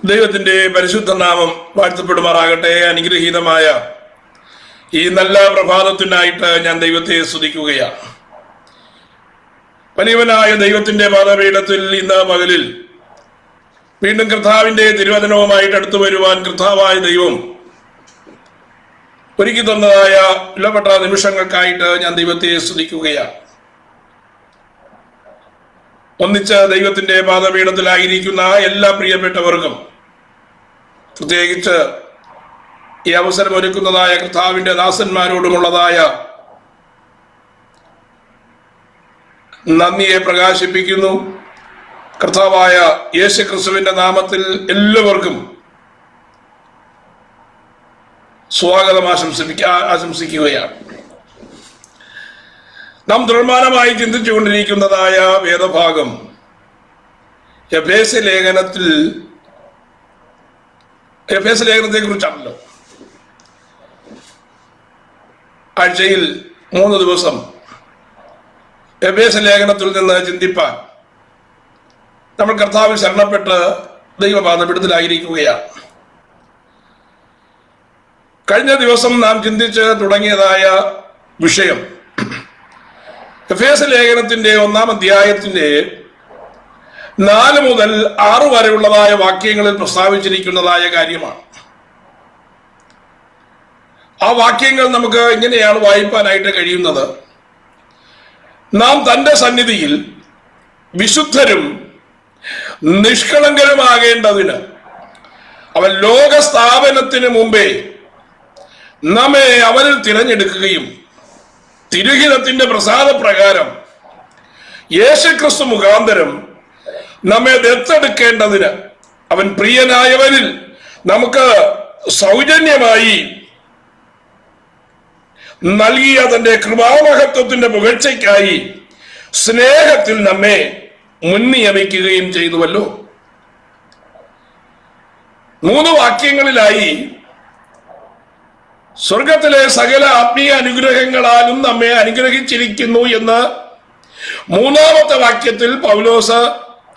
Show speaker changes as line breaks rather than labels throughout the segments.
ദൈവത്തിന്റെ പരിശുദ്ധ നാമം വാഴ്ത്തപ്പെടുമാറാകട്ടെ. അനുഗ്രഹീതമായ ഈ നല്ല പ്രഭാതത്തിനായിട്ട് ഞാൻ ദൈവത്തെ സ്തുതിക്കുകയാണ്. വലിയവനായ ദൈവത്തിന്റെ പാദപീഠത്തിൽ ഇന്ന് പകലിൽ വീണ്ടും കർത്താവിന്റെ തിരുവചനവുമായിട്ട് അടുത്തു വരുവാൻ കർത്താവായ ദൈവം ഒരുക്കി തന്നതായ വിലപ്പെട്ട നിമിഷങ്ങൾക്കായിട്ട് ഞാൻ ദൈവത്തെ സ്തുതിക്കുകയാണ്. ഒന്നിച്ച് ദൈവത്തിന്റെ പാദപീഠത്തിലായിരിക്കുന്ന എല്ലാ പ്രിയപ്പെട്ടവർക്കും, പ്രത്യേകിച്ച് ഈ അവസരം ഒരുക്കുന്നതായ കർത്താവിന്റെ ദാസന്മാരോടുമുള്ളതായ നന്ദിയെ പ്രകാശിപ്പിക്കുന്നു. കർത്താവായ യേശു ക്രിസ്തുവിന്റെ നാമത്തിൽ എല്ലാവർക്കും സ്വാഗതം ആശംസിക്കുകയാണ്. നാം തുടർമാനമായി ചിന്തിച്ചുകൊണ്ടിരിക്കുന്നതായ വേദഭാഗം എഫേസ്യ ലേഖനത്തെ കുറിച്ചാണല്ലോ. ആഴ്ചയിൽ 3 ദിവസം എഫേസ്യ ലേഖനത്തിൽ നിന്ന് ചിന്തിപ്പാൻ നമ്മൾ കർത്താവിൽ ശരണപ്പെട്ട് ദൈവപാദപീഠത്തിലായിരിക്കുകയാണ്. കഴിഞ്ഞ ദിവസം നാം ചിന്തിച്ച് തുടങ്ങിയതായ വിഷയം എഫേസ്യ ലേഖനത്തിന്റെ 1-ാം അധ്യായത്തിന്റെ 4 മുതൽ 6 വരെയുള്ളതായ വാക്യങ്ങളിൽ പ്രസ്താവിച്ചിരിക്കുന്നതായ കാര്യമാണ്. ആ വാക്യങ്ങൾ നമുക്ക് ഇങ്ങനെയാണ് വായിപ്പാനായിട്ട് കഴിയുന്നത്: നാം തന്റെ സന്നിധിയിൽ വിശുദ്ധരും നിഷ്കളങ്കരുമാകേണ്ടതിന് അവൻ ലോകസ്ഥാപനത്തിന് മുമ്പേ നമ്മെ അവനിൽ തിരഞ്ഞെടുക്കുകയും തിരുഹിതത്തിന്റെ പ്രസാദപ്രകാരം യേശുക്രിസ്തു മുഖാന്തരം നമ്മെ ദത്തെടുക്കേണ്ടതിന് അവൻ പ്രിയനായവനിൽ നമുക്ക് സൗജന്യമായി നൽകിയ തന്റെ കൃപാമഹത്വത്തിന്റെ പുകഴ്ചയ്ക്കായി സ്നേഹത്തിൽ നമ്മെ മുൻനിയമിക്കുകയും ചെയ്തുവല്ലോ. 3 വാക്യങ്ങളിലായി സ്വർഗത്തിലെ സകല ആത്മീയ അനുഗ്രഹങ്ങളാലും നമ്മെ അനുഗ്രഹിച്ചിരിക്കുന്നു എന്ന് 3-ാമത്തെ വാക്യത്തിൽ പൗലോസ്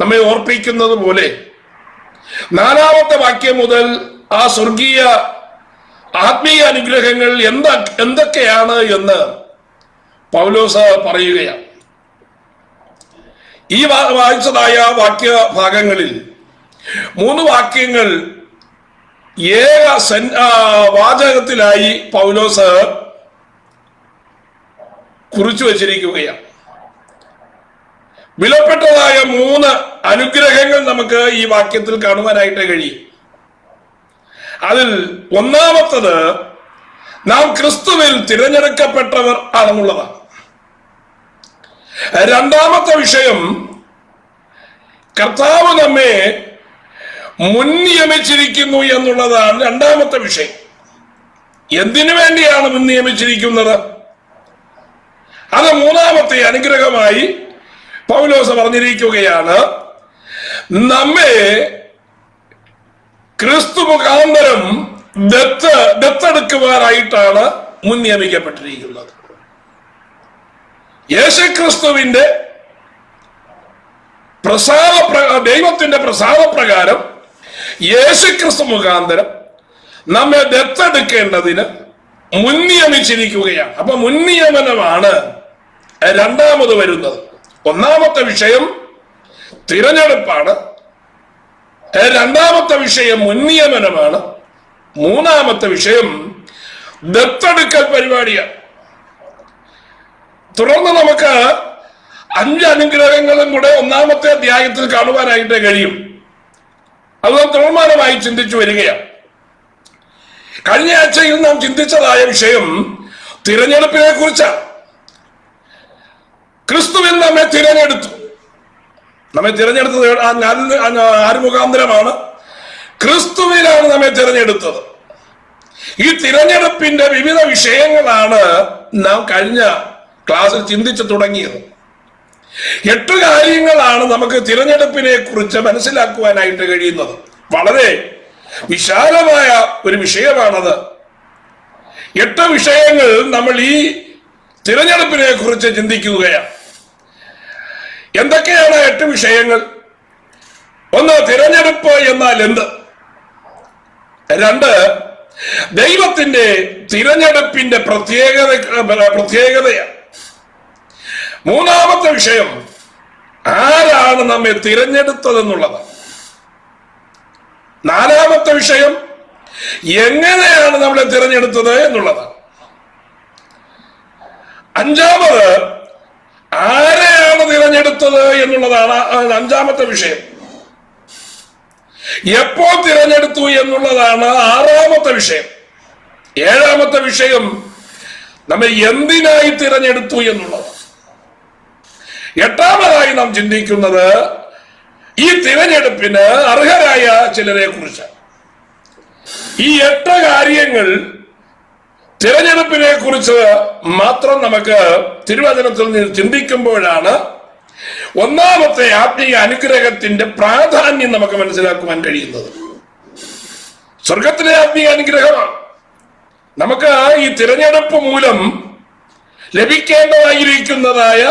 നമ്മെ ഓർപ്പിക്കുന്നത് പോലെ 4-ാമത്തെ വാക്യം മുതൽ ആ സ്വർഗീയ ആത്മീയ അനുഗ്രഹങ്ങൾ എന്തൊക്കെയാണ് എന്ന് പൗലോസ് പറയുകയാണ്. ഈ വായിച്ചതായ വാക്യഭാഗങ്ങളിൽ 3 വാക്യങ്ങൾ ഏക വാചകത്തിലായി പൗലോസ് കുറിച്ചു വച്ചിരിക്കുകയാണ്. വിലപ്പെട്ടതായ 3 അനുഗ്രഹങ്ങൾ നമുക്ക് ഈ വാക്യത്തിൽ കാണുവാനായിട്ട് കഴിയും. അതിൽ 1-ാമത്തത് നാം ക്രിസ്തുവിൽ തിരഞ്ഞെടുക്കപ്പെട്ടവർ ആണെന്നുള്ളതാണ്. 2-ാമത്തെ വിഷയം കർത്താവ് നമ്മെ മുൻനിയമിച്ചിരിക്കുന്നു എന്നുള്ളതാണ് 2-ാമത്തെ വിഷയം. എന്തിനു വേണ്ടിയാണ് മുൻനിയമിച്ചിരിക്കുന്നത്? അത് 3-ാമത്തെ അനുഗ്രഹമായി പൗലോസ് പറഞ്ഞിരിക്കുകയാണ്. നമ്മെ ക്രിസ്തു മുഖാന്തരം ദത്തെടുക്കുവാനായിട്ടാണ് മുൻനിയമിക്കപ്പെട്ടിരിക്കുന്നത്. യേശുക്രിസ്തുവിന്റെ ദൈവത്തിന്റെ പ്രസാദപ്രകാരം യേശുക്രിസ്തു മുഖാന്തരം നമ്മെ ദത്തെടുക്കേണ്ടതിന് മുൻനിയമിച്ചിരിക്കുകയാണ്. അപ്പൊ മുൻനിയമനമാണ് 2-ാമത് വരുന്നത്. 1-ാമത്തെ വിഷയം തിരഞ്ഞെടുപ്പാണ്, 2-ാമത്തെ വിഷയം മുൻനിയമനമാണ്, 3-ാമത്തെ വിഷയം ദത്തെടുക്കൽ പരിപാടിയാണ്. തുടർന്ന് നമുക്ക് 5 അനുഗ്രഹങ്ങളും കൂടെ 1-ാമത്തെ അധ്യായത്തിൽ കാണുവാനായിട്ട് കഴിയും. അത് നാം തുടർമാനമായി ചിന്തിച്ചു വരികയാണ്. കഴിഞ്ഞ ആഴ്ചയിൽ നാം ചിന്തിച്ചതായ വിഷയം തിരഞ്ഞെടുപ്പിനെ കുറിച്ചാണ്. ക്രിസ്തുവിൽ നമ്മെ തിരഞ്ഞെടുത്തത് ആര് മുഖാന്തരമാണ്? ക്രിസ്തുവിലാണ് നമ്മെ തിരഞ്ഞെടുത്തത്. ഈ തിരഞ്ഞെടുപ്പിന്റെ വിവിധ വിഷയങ്ങളാണ് നാം കഴിഞ്ഞ ക്ലാസ്സിൽ ചിന്തിച്ചു തുടങ്ങിയത്. 8 കാര്യങ്ങളാണ് നമുക്ക് തിരഞ്ഞെടുപ്പിനെ കുറിച്ച് മനസ്സിലാക്കുവാനായിട്ട് കഴിയുന്നത്. വളരെ വിശാലമായ ഒരു വിഷയമാണത്. 8 വിഷയങ്ങൾ നമ്മൾ ഈ തിരഞ്ഞെടുപ്പിനെ കുറിച്ച് ചിന്തിക്കുകയാണ്. എന്തൊക്കെയാണ് 8 വിഷയങ്ങൾ? ഒന്ന്, തിരഞ്ഞെടുപ്പ് എന്നാൽ എന്ത്? രണ്ട്, ദൈവത്തിന്റെ തിരഞ്ഞെടുപ്പിന്റെ പ്രത്യേകതയാണ്. മൂന്നാമത്തെ വിഷയം, ആരാണ് നമ്മെ തിരഞ്ഞെടുത്തതെന്നുള്ളത്. നാലാമത്തെ വിഷയം, എങ്ങനെയാണ് നമ്മളെ തിരഞ്ഞെടുത്തത് എന്നുള്ളതാണ്. അഞ്ചാമത്, ആരെയാണ് തിരഞ്ഞെടുത്തത് എന്നുള്ളതാണ് അഞ്ചാമത്തെ വിഷയം. എപ്പോൾ തിരഞ്ഞെടുത്തു എന്നുള്ളതാണ് ആറാമത്തെ വിഷയം. ഏഴാമത്തെ വിഷയം, നമ്മെ എന്തിനായി തിരഞ്ഞെടുത്തു എന്നുള്ളത്. എട്ടാമതായി നാം ചിന്തിക്കുന്നത് ഈ തിരഞ്ഞെടുപ്പിന് അർഹരായ ചിലരെ കുറിച്ച്. ഈ 8 കാര്യങ്ങൾ തിരഞ്ഞെടുപ്പിനെ കുറിച്ച് മാത്രം നമുക്ക് തിരുവചനത്തിൽ നിന്ന് ചിന്തിക്കുമ്പോഴാണ് ഒന്നാമത്തെ ആത്മീയ അനുഗ്രഹത്തിന്റെ പ്രാധാന്യം നമുക്ക് മനസ്സിലാക്കുവാൻ കഴിയുന്നത്. സ്വർഗത്തിലെ ആത്മീയ അനുഗ്രഹമാണ്. നമുക്ക് ഈ തിരഞ്ഞെടുപ്പ് മൂലം ലഭിക്കേണ്ടതായിരിക്കുന്നതായ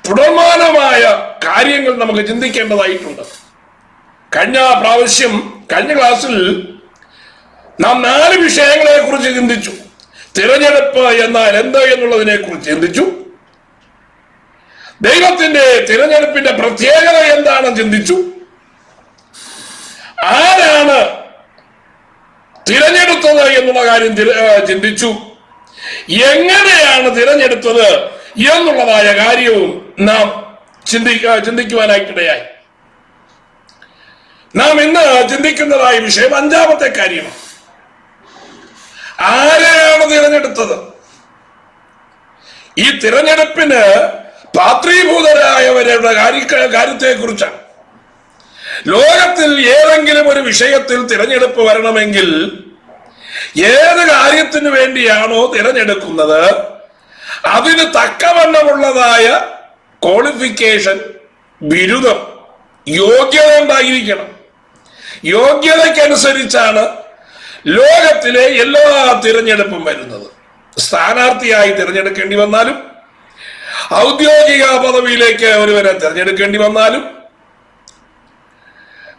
തുടർമാനമായ കാര്യങ്ങൾ നമുക്ക് ചിന്തിക്കേണ്ടതായിട്ടുണ്ട്. കഴിഞ്ഞ ക്ലാസ്സിൽ നാം 4 വിഷയങ്ങളെ കുറിച്ച് ചിന്തിച്ചു. തിരഞ്ഞെടുപ്പ് എന്നാൽ എന്ത് എന്നുള്ളതിനെ കുറിച്ച് ചിന്തിച്ചു. ദൈവത്തിന്റെ തിരഞ്ഞെടുപ്പിന്റെ പ്രത്യേകത എന്താണെന്ന് ചിന്തിച്ചു. ആരാണ് തിരഞ്ഞെടുത്തത് എന്നുള്ള കാര്യം ചിന്തിച്ചു. എങ്ങനെയാണ് തിരഞ്ഞെടുത്തത് എന്നുള്ളതായ കാര്യവും നാം ചിന്തിക്കുവാനായിട്ടിടയായി. നാം ഇന്ന് ചിന്തിക്കുന്നതായ വിഷയം 5-ാമത്തെ കാര്യമാണ്. ആരെയാണ് തിരഞ്ഞെടുത്തത്? ഈ തിരഞ്ഞെടുപ്പിന് പാത്രീഭൂതരായവരുടെ കാര്യത്തെ കുറിച്ചാണ്. ലോകത്തിൽ ഏതെങ്കിലും ഒരു വിഷയത്തിൽ തിരഞ്ഞെടുപ്പ് വരണമെങ്കിൽ ഏത് കാര്യത്തിന് വേണ്ടിയാണോ തിരഞ്ഞെടുക്കുന്നത് അതിന് തക്കവണ്ണമുള്ളതായ ക്വാളിഫിക്കേഷൻ, ബിരുദം, യോഗ്യത ഉണ്ടായിരിക്കണം. യോഗ്യതയ്ക്കനുസരിച്ചാണ് ലോകത്തിലെ എല്ലാ തിരഞ്ഞെടുപ്പും വരുന്നത്. സ്ഥാനാർത്ഥിയായി തിരഞ്ഞെടുക്കേണ്ടി വന്നാലും, ഔദ്യോഗിക പദവിയിലേക്ക് ഒരുവരെ തിരഞ്ഞെടുക്കേണ്ടി വന്നാലും,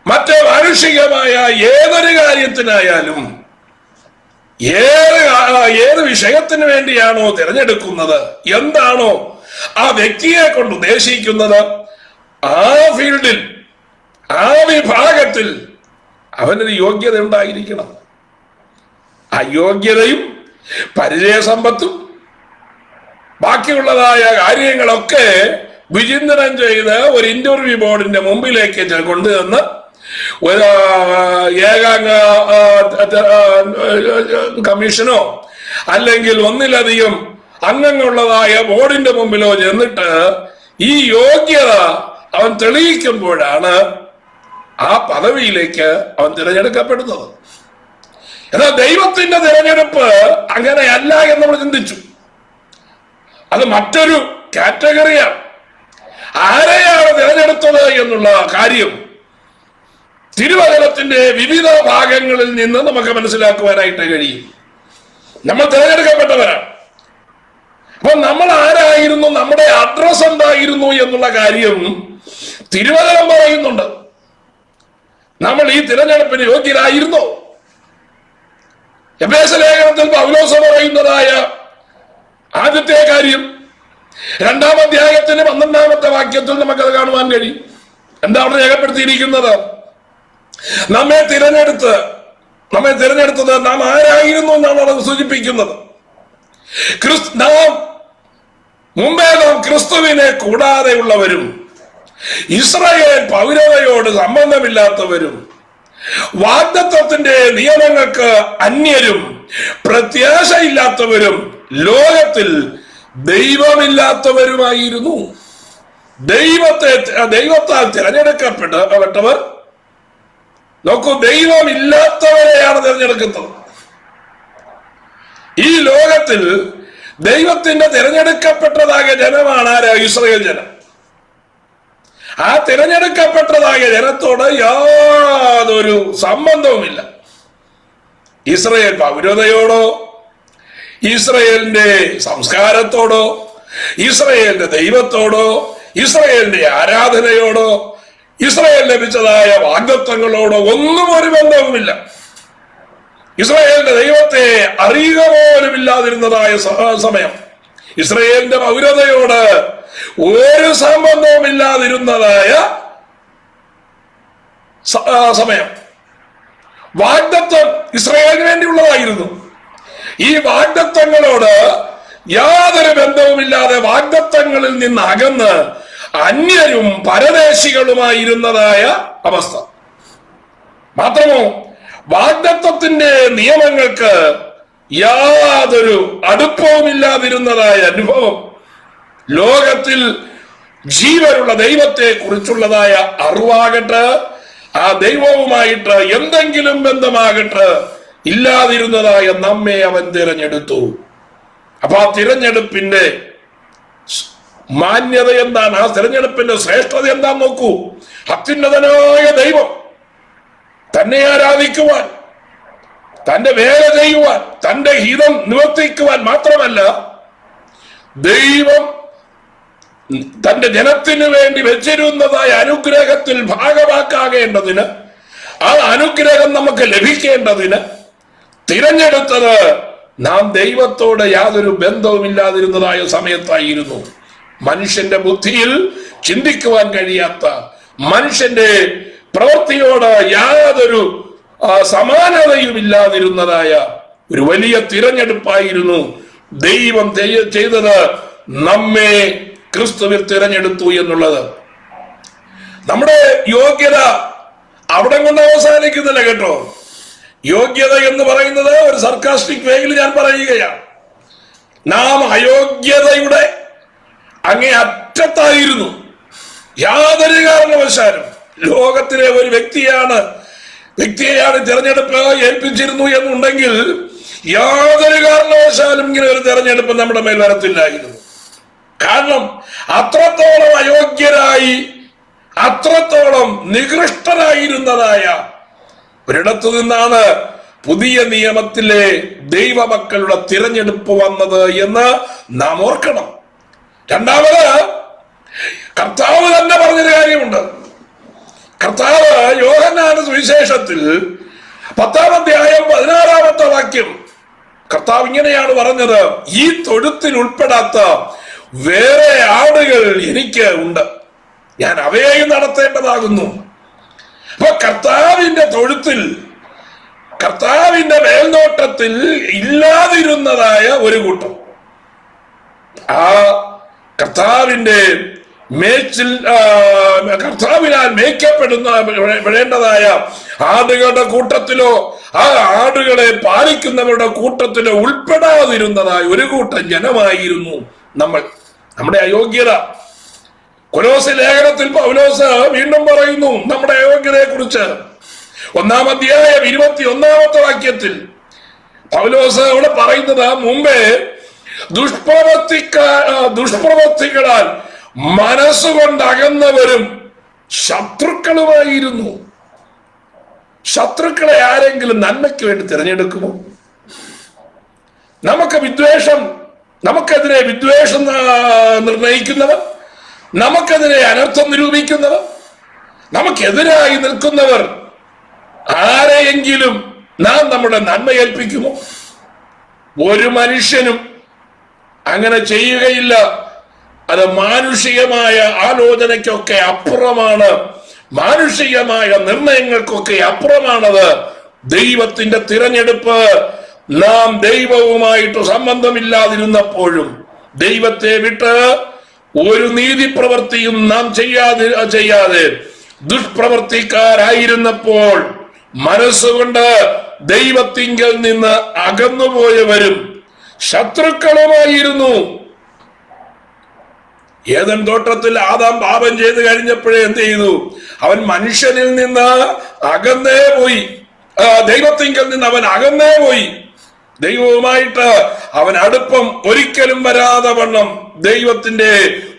മറ്റ് മാനുഷികമായ ഏതൊരു കാര്യത്തിനായാലും, ഏത് വിഷയത്തിന് വേണ്ടിയാണോ തിരഞ്ഞെടുക്കുന്നത്, എന്താണോ ആ വ്യക്തിയെ കൊണ്ട് ഉദ്ദേശിക്കുന്നത്, ആ ഫീൽഡിൽ, ആ വിഭാഗത്തിൽ അവനൊരു യോഗ്യത ഉണ്ടായിരിക്കണം. ആ യോഗ്യതയും പരിചയസമ്പത്തും ബാക്കിയുള്ളതായ കാര്യങ്ങളൊക്കെ വിചിന്തനം ചെയ്ത് ഒരു ഇന്റർവ്യൂ ബോർഡിന്റെ മുമ്പിലേക്ക് കൊണ്ടുവന്ന് ഒരു ഏകാംഗ കമ്മീഷനോ അല്ലെങ്കിൽ ഒന്നിലധികം അംഗങ്ങളുള്ളതായ ബോർഡിന്റെ മുമ്പിലോ ചെന്നിട്ട് ഈ യോഗ്യത അവൻ തെളിയിക്കുമ്പോഴാണ് ആ പദവിയിലേക്ക് അവൻ തിരഞ്ഞെടുക്കപ്പെടുന്നത്. എന്നാൽ ദൈവത്തിന്റെ തിരഞ്ഞെടുപ്പ് അങ്ങനെയല്ല എന്ന് നമ്മൾ ചിന്തിച്ചു. അത് മറ്റൊരു കാറ്റഗറിയാണ്. ആരെയാണ് തിരഞ്ഞെടുത്തത് എന്നുള്ള കാര്യം തിരുവചനത്തിന്റെ വിവിധ ഭാഗങ്ങളിൽ നിന്ന് നമുക്ക് മനസ്സിലാക്കുവാനായിട്ട് കഴിയും. നമ്മൾ തിരഞ്ഞെടുക്കപ്പെട്ടവരാണ്. അപ്പൊ നമ്മൾ ആരായിരുന്നു, നമ്മുടെ അഡ്രസ് എന്തായിരുന്നു എന്നുള്ള കാര്യം തിരുവചനം പറയുന്നുണ്ട്. നമ്മൾ ഈ തിരഞ്ഞെടുപ്പിന് യോഗ്യരായിരുന്നോ? എഫേസ്യ ലേഖനത്തിൽ പൗലോസ് പറയുന്നതായ ആദ്യത്തെ കാര്യം 2-ാം അധ്യായത്തിന് 12-ാമത്തെ വാക്യത്തിൽ നമുക്കത് കാണുവാൻ കഴിയും. എന്താ അവിടെ രേഖപ്പെടുത്തിയിരിക്കുന്നത്? നമ്മെ തിരഞ്ഞെടുത്തത് നാം ആരായിരുന്നു എന്നാണ് അത് സൂചിപ്പിക്കുന്നത്. മുമ്പേ നാം ക്രിസ്തുവിനെ കൂടാതെയുള്ളവരും ഇസ്രായേൽ പൗരതയോട് സംബന്ധമില്ലാത്തവരും വാഗ്ദത്തത്തിന്റെ നിയമങ്ങൾക്ക് അന്യരും പ്രത്യാശയില്ലാത്തവരും ലോകത്തിൽ ദൈവമില്ലാത്തവരുമായിരുന്നു. ദൈവത്താൽ തിരഞ്ഞെടുക്കപ്പെട്ടവർ, നോക്കൂ, ദൈവമില്ലാത്തവരെയാണ് തിരഞ്ഞെടുക്കുന്നത്. ഈ ലോകത്തിൽ ദൈവത്തിന്റെ തിരഞ്ഞെടുക്കപ്പെട്ടതായ ജനമാണ് ആരാ? ഇസ്രായേൽ ജനം. ആ തിരഞ്ഞെടുക്കപ്പെട്ടതായ ജനത്തോട് യാതൊരു സംബന്ധവുമില്ല. ഇസ്രായേൽ പൗരതയോടോ, ഇസ്രായേലിന്റെ സംസ്കാരത്തോടോ, ഇസ്രായേലിന്റെ ദൈവത്തോടോ, ഇസ്രായേലിന്റെ ആരാധനയോടോ, ഇസ്രായേൽ ലഭിച്ചതായ വാഗ്ദത്തങ്ങളോടോ ഒന്നും ഒരു ബന്ധവുമില്ല. ഇസ്രായേലിന്റെ ദൈവത്തെ അറിയുക പോലും ഇല്ലാതിരുന്നതായ സമയം, ഇസ്രായേലിന്റെ പൗരതയോട് ഒരു സംബന്ധവും ഇല്ലാതിരുന്നതായ സമയം, വാഗ്ദത്തം ഇസ്രായേലിന് വേണ്ടിയുള്ളതായിരുന്നു. ഈ വാഗ്ദത്തങ്ങളോട് യാതൊരു ബന്ധവുമില്ലാതെ വാഗ്ദത്തങ്ങളിൽ നിന്ന് അകന്ന് അന്യരും പരദേശികളുമായിരുന്നതായ അവസ്ഥ. മാത്രമോ വാഗ്ദത്തത്തിന്റെ നിയമങ്ങൾക്ക് യാതൊരു അടുപ്പവുമില്ലാതിരുന്നതായ അനുഭവം, ലോകത്തിൽ ജീവനുള്ള ദൈവത്തെ കുറിച്ചുള്ളതായ അറിവാകട്ടെ, ആ ദൈവവുമായിട്ട് എന്തെങ്കിലും ബന്ധമാകട്ടെ ഇല്ലാതിരുന്നതായ നമ്മെ അവൻ തിരഞ്ഞെടുത്തു. അപ്പൊ ആ തിരഞ്ഞെടുപ്പിന്റെ മാന്യത എന്താണ്? ആ തിരഞ്ഞെടുപ്പിന്റെ ശ്രേഷ്ഠത എന്താന്ന് നോക്കൂ. അത്യുന്നതനായ ദൈവം തന്നെ ആരാധിക്കുവാൻ, തന്റെ വേല ചെയ്യുവാൻ, തന്റെ ഹിതം നിവർത്തിക്കുവാൻ മാത്രമല്ല, ദൈവം തന്റെ ജനത്തിനു വേണ്ടി വെച്ചിരുന്നതായ അനുഗ്രഹത്തിൽ ഭാഗമാക്കാകേണ്ടതിന്, ആ അനുഗ്രഹം നമുക്ക് ലഭിക്കേണ്ടതിന് തിരഞ്ഞെടുത്തത് നാം ദൈവത്തോട് യാതൊരു ബന്ധവുമില്ലാതിരുന്നതായ സമയത്തായിരുന്നു. മനുഷ്യന്റെ ബുദ്ധിയിൽ ചിന്തിക്കുവാൻ കഴിയാത്ത, മനുഷ്യന്റെ പ്രവൃത്തിയോട് യാതൊരു സമാനതയുമില്ലാതിരുന്നതായ ഒരു വലിയ തിരഞ്ഞെടുപ്പായിരുന്നു ദൈവം ചെയ്തത്. നമ്മെ ക്രിസ്തുവിൽ തിരഞ്ഞെടുത്തു എന്നുള്ളത്. നമ്മുടെ യോഗ്യത അവിടെ കൊണ്ട് അവസാനിക്കുന്നില്ല കേട്ടോ. യോഗ്യത എന്ന് പറയുന്നത് ഒരു സർക്കാസ്റ്റിക് വേയിൽ ഞാൻ പറയുകയാണ്. നാം അയോഗ്യതയുടെ അങ്ങേ അറ്റത്തായിരുന്നു. യാതൊരു കാരണവശാലും ലോകത്തിലെ ഒരു വ്യക്തിയെയാണ് തിരഞ്ഞെടുപ്പ് ഏൽപ്പിച്ചിരുന്നു എന്നുണ്ടെങ്കിൽ യാതൊരു കാരണവശാലും ഇങ്ങനെ ഒരു തിരഞ്ഞെടുപ്പ് നമ്മുടെ മേൽ വരത്തില്ലായിരുന്നു. കാരണം അത്രത്തോളം അയോഗ്യരായി, അത്രത്തോളം നികൃഷ്ടരായിരുന്നതായ ഒരിടത്തു നിന്നാണ് പുതിയ നിയമത്തിലെ ദൈവമക്കളുടെ തിരഞ്ഞെടുപ്പ് വന്നത് എന്ന് നാം ഓർക്കണം. രണ്ടാമത്, കർത്താവ് തന്നെ പറഞ്ഞൊരു കാര്യമുണ്ട്. കർത്താവ് യോഹന്നാന്റെ സുവിശേഷത്തിൽ 10-ാം അധ്യായം 16-ാമത്തെ വാക്യം കർത്താവ് ഇങ്ങനെയാണ് പറഞ്ഞത്: ഈ തൊഴുത്തിൽ ഉൾപ്പെടാത്ത വേറെ ആടുകൾ എനിക്ക് ഉണ്ട്, ഞാൻ അവയെയും നടത്തേണ്ടതാകുന്നു. അപ്പൊ കർത്താവിന്റെ തൊഴുത്തിൽ, കർത്താവിന്റെ മേൽനോട്ടത്തിൽ ഇല്ലാതിരുന്നതായ ഒരു കൂട്ടം, ആ കർത്താവിന്റെ കർത്താവിനാൽ മേയ്ക്കപ്പെടേണ്ടതായ ആടുകളുടെ കൂട്ടത്തിലോ ആ ആടുകളെ പാലിക്കുന്നവരുടെ കൂട്ടത്തിലോ ഉൾപ്പെടാതിരുന്നതായ ഒരു കൂട്ടം ജനമായിരുന്നു നമ്മൾ. നമ്മുടെ അയോഗ്യത കൊലോസ്യ ലേഖനത്തിൽ പൗലോസ് വീണ്ടും പറയുന്നു നമ്മുടെ അയോഗ്യതയെ കുറിച്ച്. 1-ാം അധ്യായം 21-ാമത്തെ വാക്യത്തിൽ പൗലോസ് അവിടെ പറയുന്നത്, മുമ്പേ ദുഷ്പ്രവൃത്തികളാൽ മനസ്സുകൊണ്ട് അകന്നവരും ശത്രുക്കളുമായിരുന്നു. ശത്രുക്കളെ ആരെങ്കിലും നന്മയ്ക്ക് വേണ്ടി തിരഞ്ഞെടുക്കുമോ? നമുക്കെതിരെ വിദ്വേഷം നിർണയിക്കുന്നവർ, നമുക്കെതിരെ അനർത്ഥം നിരൂപിക്കുന്നവർ, നമുക്കെതിരായി നിൽക്കുന്നവർ ആരെയെങ്കിലും നാം നമ്മുടെ നന്മ ഏൽപ്പിക്കുമോ? ഒരു മനുഷ്യനും അങ്ങനെ ചെയ്യുകയില്ല. അത് മാനുഷികമായ ആലോചനയ്ക്കൊക്കെ അപ്പുറമാണ്, മാനുഷികമായ നിർണയങ്ങൾക്കൊക്കെ അപ്പുറമാണത്. ദൈവത്തിന്റെ തിരഞ്ഞെടുപ്പ് നാം ദൈവവുമായിട്ട് സംബന്ധമില്ലാതിരുന്നപ്പോഴും, ദൈവത്തെ വിട്ട് ഒരു നീതി പ്രവൃത്തിയും നാം ചെയ്യാതെ ദുഷ്പ്രവർത്തിക്കാരായിരുന്നപ്പോൾ മനസ്സുകൊണ്ട് ദൈവത്തിങ്കൽ നിന്ന് അകന്നുപോയവരും ശത്രുക്കളുമായിരുന്നു. ഏദൻ തോട്ടത്തിൽ ആദാം പാപം ചെയ്ത് കഴിഞ്ഞപ്പോഴേ എന്ത് ചെയ്തു? അവൻ മനുഷ്യനിൽ നിന്ന് അകന്നേ പോയി, ദൈവത്തിങ്കൽ നിന്ന് അവൻ അകന്നേ പോയി. ദൈവവുമായിട്ട് അവൻ അടുപ്പം ഒരിക്കലും വരാതെ വണ്ണം ദൈവത്തിന്റെ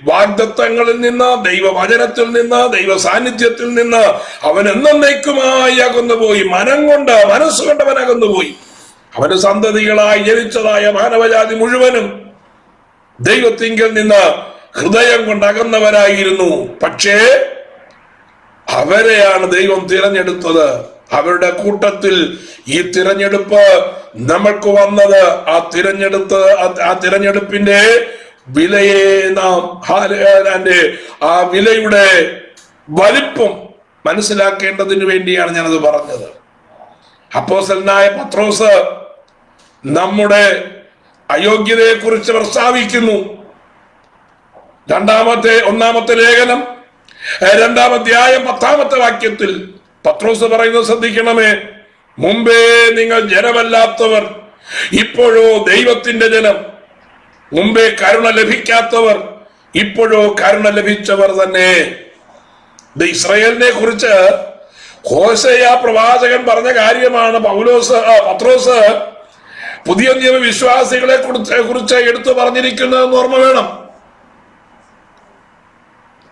വാഗ്ദത്തങ്ങളിൽ നിന്ന്, ദൈവവചനത്തിൽ നിന്ന്, ദൈവ സാന്നിധ്യത്തിൽ നിന്ന് അവൻ എന്നേക്കുമായി അകന്നുപോയി. മനസ്സുകൊണ്ട് അവൻ അകന്നുപോയി. അവന്റെ സന്തതികളായി ജനിച്ചതായ മാനവജാതി മുഴുവനും ദൈവത്തിങ്കൽ നിന്ന് ഹൃദയം കൊണ്ട് അകന്നവരായിരുന്നു. പക്ഷേ അവരെയാണ് ദൈവം തിരഞ്ഞെടുത്തത്. അവരുടെ കൂട്ടത്തിൽ ഈ തിരഞ്ഞെടുപ്പ് നമ്മൾക്ക് വന്നത് ആ തിരഞ്ഞെടുപ്പിന്റെ വിലയെ നാം ആ വിലയുടെ വലിപ്പം മനസ്സിലാക്കേണ്ടതിന് വേണ്ടിയാണ് ഞാനത് പറഞ്ഞത്. അപ്പോസ്തലനായ പത്രോസ് നമ്മുടെ അയോഗ്യതയെ കുറിച്ച് പ്രസ്താവിക്കുന്നു. ഒന്നാമത്തെ ലേഖനം 2-ാം അധ്യായം 10-ാമത്തെ വാക്യത്തിൽ പത്രോസ് പറയുന്നത് ശ്രദ്ധിക്കണമേ. മുമ്പേ നിങ്ങൾ ജനമല്ലാത്തവർ, ഇപ്പോഴോ ദൈവത്തിന്റെ ജനം. മുമ്പേ കരുണ ലഭിക്കാത്തവർ, ഇപ്പോഴോ കരുണ ലഭിച്ചവർ തന്നെ. ഇസ്രായേലിനെ കുറിച്ച് ഹോശേയ പ്രവാചകൻ പറഞ്ഞ കാര്യമാണ് പത്രോസ് പുതിയ നിയമ വിശ്വാസികളെ കുറിച്ച് എടുത്തു പറഞ്ഞിരിക്കുന്നതെന്ന് ഓർമ്മ വേണം.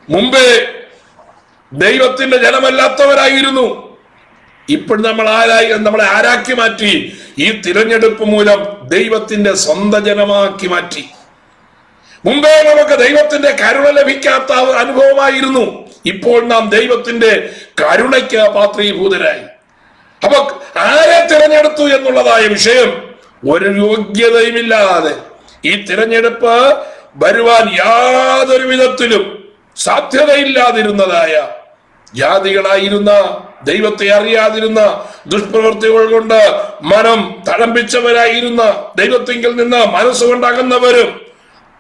മുമ്പേ ദൈവത്തിന്റെ ജനമല്ലാത്തവരായിരുന്നു, ഇപ്പോൾ നമ്മളെ ആരാക്കി മാറ്റി? ഈ തിരഞ്ഞെടുപ്പ് മൂലം ദൈവത്തിന്റെ സ്വന്തം ജനമാക്കി മാറ്റി. മുമ്പേ നമുക്ക് ദൈവത്തിന്റെ കരുണ ലഭിക്കാത്ത അനുഭവമായിരുന്നു, ഇപ്പോൾ നാം ദൈവത്തിന്റെ കരുണയ്ക്ക് പാത്രീഭൂതരായി. അപ്പൊ ആരെ തിരഞ്ഞെടുത്തു എന്നുള്ളതായ വിഷയം ഒരു യോഗ്യതയുമില്ലാതെ ഈ തിരഞ്ഞെടുപ്പ് വരുവാൻ യാതൊരു വിധത്തിലും സാധ്യതയില്ലാതിരുന്നതായ ജാതികളായിരുന്ന, ദൈവത്തെ അറിയാതിരുന്ന, ദുഷ്പ്രവൃത്തികൾ കൊണ്ട് മനം തഴമ്പിച്ചവരായിരുന്ന, ദൈവത്തിങ്കിൽ നിന്ന് മനസ്സുകൊണ്ടകന്നവരും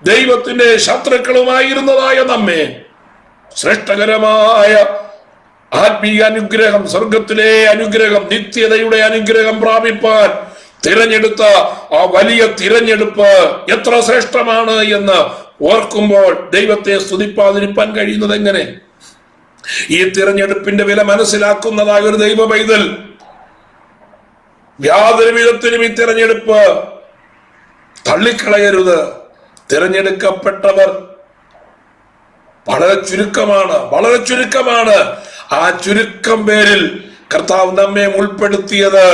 ദൈവത്തിന്റെ ശത്രുക്കളുമായിരുന്നതായ നമ്മെ ശ്രേഷ്ഠകരമായ ആത്മീയ അനുഗ്രഹം, സ്വർഗത്തിലെ അനുഗ്രഹം, നിത്യതയുടെ അനുഗ്രഹം പ്രാപിപ്പാൻ തിരഞ്ഞെടുത്ത ആ വലിയ തിരഞ്ഞെടുപ്പ് എത്ര ശ്രേഷ്ഠമാണ് എന്ന് ഓർക്കുമ്പോൾ ദൈവത്തെ സ്തുതിപ്പാതിരിപ്പാൻ കഴിയുന്നത് എങ്ങനെ? ഈ തിരഞ്ഞെടുപ്പിന്റെ വില മനസ്സിലാക്കുന്നതായ ഒരു ദൈവ പൈതൽ യാതൊരു വിധത്തിലും ഈ തിരഞ്ഞെടുപ്പ് തള്ളിക്കളയരുത്. തിരഞ്ഞെടുക്കപ്പെട്ടവർ വളരെ ചുരുക്കമാണ്. ആ ചുരുക്കം പേരിൽ കർത്താവ് നമ്മെ ഉൾപ്പെടുത്തിയത്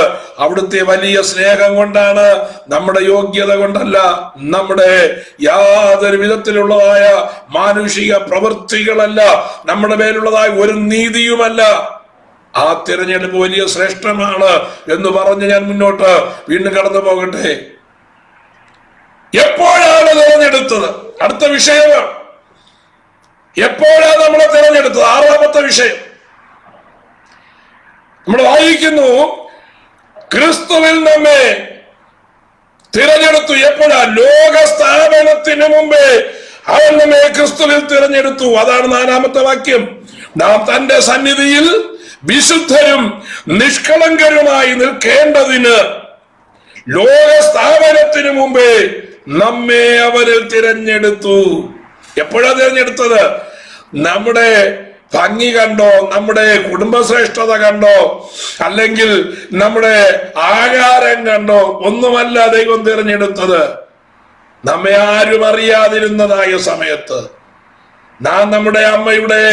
അവിടുത്തെ വലിയ സ്നേഹം കൊണ്ടാണ്, നമ്മുടെ യോഗ്യത കൊണ്ടല്ല, നമ്മുടെ യാതൊരു വിധത്തിലുള്ളതായ മാനുഷിക പ്രവൃത്തികളല്ല, നമ്മുടെ മേലുള്ളതായ ഒരു നീതിയുമല്ല. ആ തിരഞ്ഞെടുപ്പ് വലിയ ശ്രേഷ്ഠമാണ് എന്ന് പറഞ്ഞ് ഞാൻ മുന്നോട്ട് വീണ്ടും കടന്നു പോകട്ടെ. എപ്പോഴാണ് തിരഞ്ഞെടുത്തത്? അടുത്ത വിഷയമാണ്. എപ്പോഴാണ് നമ്മളെ തിരഞ്ഞെടുത്തത്? 6-ാമത്തെ വിഷയം നമ്മൾ വായിക്കുന്നു, ക്രിസ്തുവിൽ നമ്മെ തിരഞ്ഞെടുത്തു. എപ്പോഴാ? ലോകസ്ഥാപനത്തിന് മുമ്പേ അവൻ നമ്മെ ക്രിസ്തുവിൽ തിരഞ്ഞെടുത്തു. അതാണ് 4-ാമത്തെ വാക്യം. നാം തന്റെ സന്നിധിയിൽ വിശുദ്ധരും നിഷ്കളങ്കരുമായി നിൽക്കേണ്ടതിന് ലോകസ്ഥാപനത്തിന് മുമ്പേ നമ്മെ അവരിൽ തിരഞ്ഞെടുത്തു. എപ്പോഴാ തിരഞ്ഞെടുത്തത്? നമ്മുടെ ഭംഗി കണ്ടോ, നമ്മുടെ കുടുംബശ്രേഷ്ഠത കണ്ടോ, അല്ലെങ്കിൽ നമ്മുടെ ആകാരം കണ്ടോ ഒന്നുമല്ല ദൈവം തിരഞ്ഞെടുത്തത്. നമ്മെ ആരും അറിയാതിരുന്നതായ സമയത്ത്, നാം നമ്മുടെ അമ്മയുടെ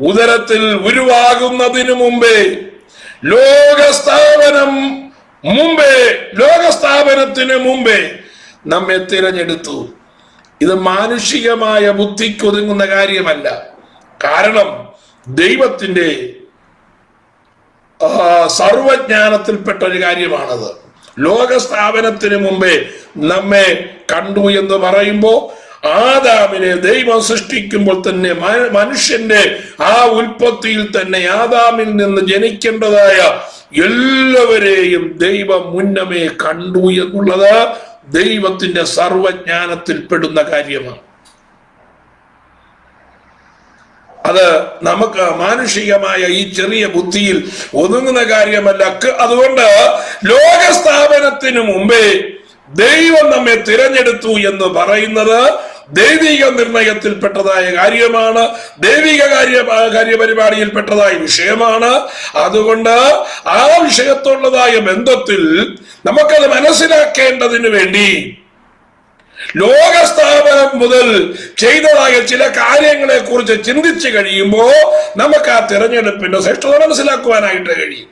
ഉദരത്തിൽ ഉരുവാകുന്നതിനു മുമ്പേ, ലോകസ്ഥാപനത്തിന് മുമ്പേ നമ്മെ തിരഞ്ഞെടുത്തു. ഇത് മാനുഷികമായ ബുദ്ധിക്കൊതുങ്ങുന്ന കാര്യമല്ല. കാരണം ദൈവത്തിന്റെ സർവജ്ഞാനത്തിൽപ്പെട്ട ഒരു കാര്യമാണത്. ലോകസ്ഥാപനത്തിന് മുമ്പേ നമ്മെ കണ്ടു എന്ന് പറയുമ്പോൾ, ആദാമിനെ ദൈവം സൃഷ്ടിക്കുമ്പോൾ തന്നെ മനുഷ്യന്റെ ആ ഉൽപ്പത്തിയിൽ തന്നെ ആദാമിൽ നിന്ന് ജനിക്കേണ്ടതായ എല്ലാവരെയും ദൈവം മുന്നമേ കണ്ടു എന്നുള്ളത് ദൈവത്തിന്റെ സർവജ്ഞാനത്തിൽപ്പെടുന്ന കാര്യമാണ്. അത് നമുക്ക് മാനുഷികമായ ഈ ചെറിയ ബുദ്ധിയിൽ ഒതുങ്ങുന്ന കാര്യമല്ല. അതുകൊണ്ട് ലോകസ്ഥാപനത്തിന് മുമ്പേ ദൈവം നമ്മെ തിരഞ്ഞെടുത്തു എന്ന് പറയുന്നത് ദൈവിക നിർണയത്തിൽപ്പെട്ടതായ കാര്യമാണ്, ദൈവിക കാര്യപരിപാടിയിൽപ്പെട്ടതായ വിഷയമാണ്. അതുകൊണ്ട് ആ വിഷയത്തുള്ളതായ ബന്ധത്തിൽ നമുക്കത് മനസ്സിലാക്കേണ്ടതിന് വേണ്ടി ലോകസ്ഥാപനം മുതൽ ചെയ്തതായ ചില കാര്യങ്ങളെ കുറിച്ച് ചിന്തിച്ചു കഴിയുമ്പോൾ നമുക്ക് ആ തിരഞ്ഞെടുപ്പിന്റെ ശ്രേഷ്ഠത മനസ്സിലാക്കുവാനായിട്ട് കഴിയും.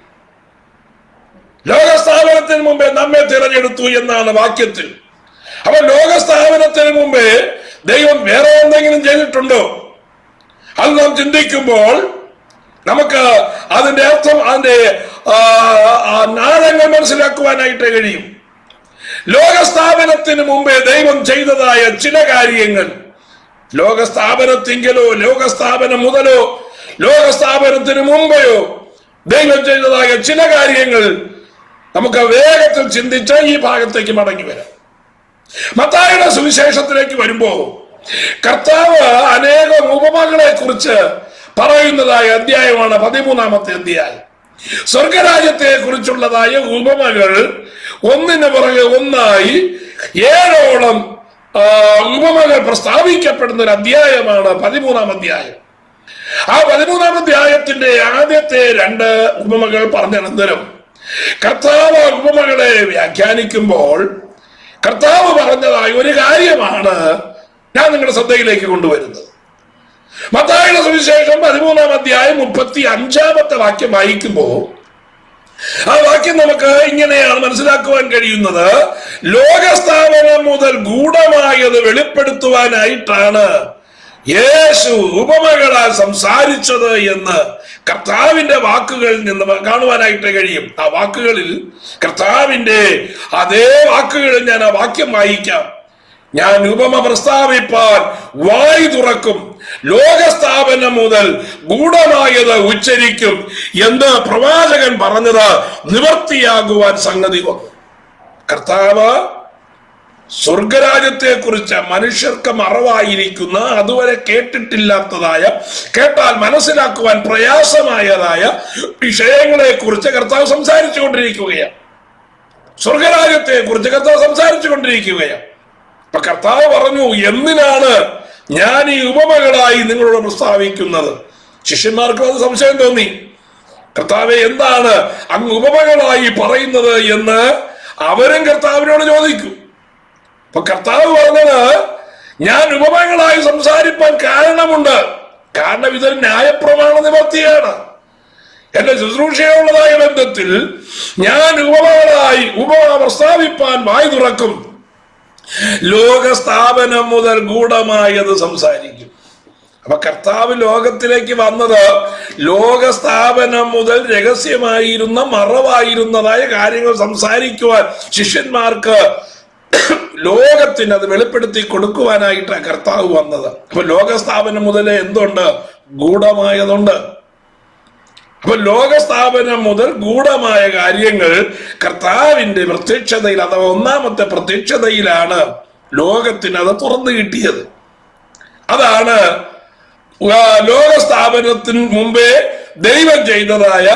ലോകസ്ഥാപനത്തിന് മുമ്പേ നമ്മെ തിരഞ്ഞെടുത്തു എന്നാണ് വാക്യത്തിൽ. അപ്പൊ ലോകസ്ഥാപനത്തിന് മുമ്പേ ദൈവം വേറെ എന്തെങ്കിലും ചെയ്തിട്ടുണ്ടോ? അത് നാം ചിന്തിക്കുമ്പോൾ നമുക്ക് അതിന്റെ അർത്ഥം, അതിന്റെ നാളങ്ങൾ മനസ്സിലാക്കുവാനായിട്ട് കഴിയും. ലോകസ്ഥാപനത്തിന് മുമ്പേ ദൈവം ചെയ്തതായ ചില കാര്യങ്ങൾ, ലോകസ്ഥാപനത്തിങ്കലോ ലോകസ്ഥാപനം മുതലോ ലോകസ്ഥാപനത്തിന് മുമ്പെയോ ദൈവം ചെയ്തതായ ചില കാര്യങ്ങൾ നമുക്ക് വേഗത്തിൽ ചിന്തിച്ച് ഈ ഭാഗത്തേക്ക് മടങ്ങി വരാം. മത്തായിയുടെ സുവിശേഷത്തിലേക്ക് വരുമ്പോ കർത്താവ് അനേകം ഉപമകളെ കുറിച്ച് പറയുന്നതായ അധ്യായമാണ് 13-ാമത്തെ അധ്യായം. സ്വർഗരാജ്യത്തെ കുറിച്ചുള്ളതായ ഉപമകൾ ഒന്നിന് പുറകെ ഒന്നായി 7ഓളം ഉപമകൾ പ്രസ്താവിക്കപ്പെടുന്ന ഒരു അധ്യായമാണ് 13-ാം അധ്യായം. ആ 13-ാം അധ്യായത്തിന്റെ ആദ്യത്തെ 2 ഉപമകൾ പറഞ്ഞ അനന്തരം കർത്താവ് ഉപമകളെ വ്യാഖ്യാനിക്കുമ്പോൾ കർത്താവ് പറഞ്ഞതായ ഒരു കാര്യമാണ് ഞാൻ നിങ്ങളുടെ ശ്രദ്ധയിലേക്ക് കൊണ്ടുവരുന്നത്. മത്തായിയുടെ സുവിശേഷം 13-ാം അധ്യായം 35-ാമത്തെ വാക്യം വായിക്കുമ്പോൾ ആ വാക്യം നമുക്ക് ഇങ്ങനെയാണ് മനസ്സിലാക്കുവാൻ കഴിയുന്നത്. ലോകസ്ഥാപനം മുതൽ ഗൂഢമായത് വെളിപ്പെടുത്തുവാനായിട്ടാണ് യേശു ഉപമകളാൽ സംസാരിച്ചത് എന്ന് കർത്താവിന്റെ വാക്കുകളിൽ നിന്ന് കാണുവാനായിട്ട് കഴിയും. ആ വാക്കുകളിൽ കർത്താവിന്റെ അതേ വാക്കുകളിൽ ഞാൻ ആ വാക്യം വായിക്കാം. ഞാൻ ഉപമ പ്രസ്താവിപ്പാൻ വായ് തുറക്കും, ലോകസ്ഥാപനം മുതൽ ഗൂഢമായത് ഉച്ചരിക്കും എന്ന് പ്രവാചകൻ പറഞ്ഞത് നിവർത്തിയാകുവാൻ സംഗതി വന്നു. കർത്താവ് സ്വർഗരാജ്യത്തെ കുറിച്ച് മനുഷ്യർക്ക് മറവായിരിക്കുന്ന, അതുവരെ കേട്ടിട്ടില്ലാത്തതായ, കേട്ടാൽ മനസ്സിലാക്കുവാൻ പ്രയാസമായതായ വിഷയങ്ങളെ കുറിച്ച് കർത്താവ് സംസാരിച്ചു കൊണ്ടിരിക്കുകയാണ്. സ്വർഗരാജ്യത്തെ കുറിച്ച് കർത്താവ് സംസാരിച്ചു കൊണ്ടിരിക്കുകയാണ്. അപ്പൊ കർത്താവ് പറഞ്ഞു, എന്തിനാണ് ഞാൻ ഈ ഉപമകളായി നിങ്ങളോട് പ്രസ്താവിക്കുന്നത്? ശിഷ്യന്മാർക്കും അത് സംശയം തോന്നി. കർത്താവെ, എന്താണ് അങ്ങ് ഉപമകളായി പറയുന്നത് എന്ന് അവരും കർത്താവിനോട് ചോദിക്കും. അപ്പൊ കർത്താവ് പറഞ്ഞത്, ഞാൻ ഉപമകളായി സംസാരിപ്പാൻ കാരണമുണ്ട്. കാരണം ഇതൊരു ന്യായപ്രമാണ നിവർത്തിയാണ്. എന്റെ ശുശ്രൂഷയുള്ളതായ ബന്ധത്തിൽ ഞാൻ ഉപമകളായി ഉപമ പ്രസ്താവിപ്പാൻ വായ് തുറക്കും, ലോകസ്ഥാപനം മുതൽ ഗൂഢമായത് സംസാരിക്കും. അപ്പൊ കർത്താവ് ലോകത്തിലേക്ക് വന്നത് ലോകസ്ഥാപനം മുതൽ രഹസ്യമായിരുന്ന, മറവായിരുന്നതായ കാര്യങ്ങൾ സംസാരിക്കുവാൻ ശിഷ്യന്മാർക്ക് ലോകത്തിന് അത് വെളിപ്പെടുത്തി കൊടുക്കുവാനായിട്ടാണ് കർത്താവ് വന്നത്. അപ്പൊ ലോകസ്ഥാപനം മുതലേ എന്തുണ്ട്? ഗൂഢമായതുണ്ട്. അപ്പൊ ലോകസ്ഥാപനം മുതൽ ഗൂഢമായ കാര്യങ്ങൾ കർത്താവിന്റെ പ്രത്യക്ഷതയിൽ, അഥവാ 1-ാമത്തെ പ്രത്യക്ഷതയിലാണ് ലോകത്തിന് അത് തുറന്നു കിട്ടിയത്. അതാണ് ലോകസ്ഥാപനത്തിന് മുമ്പേ ദൈവം ചെയ്തതായ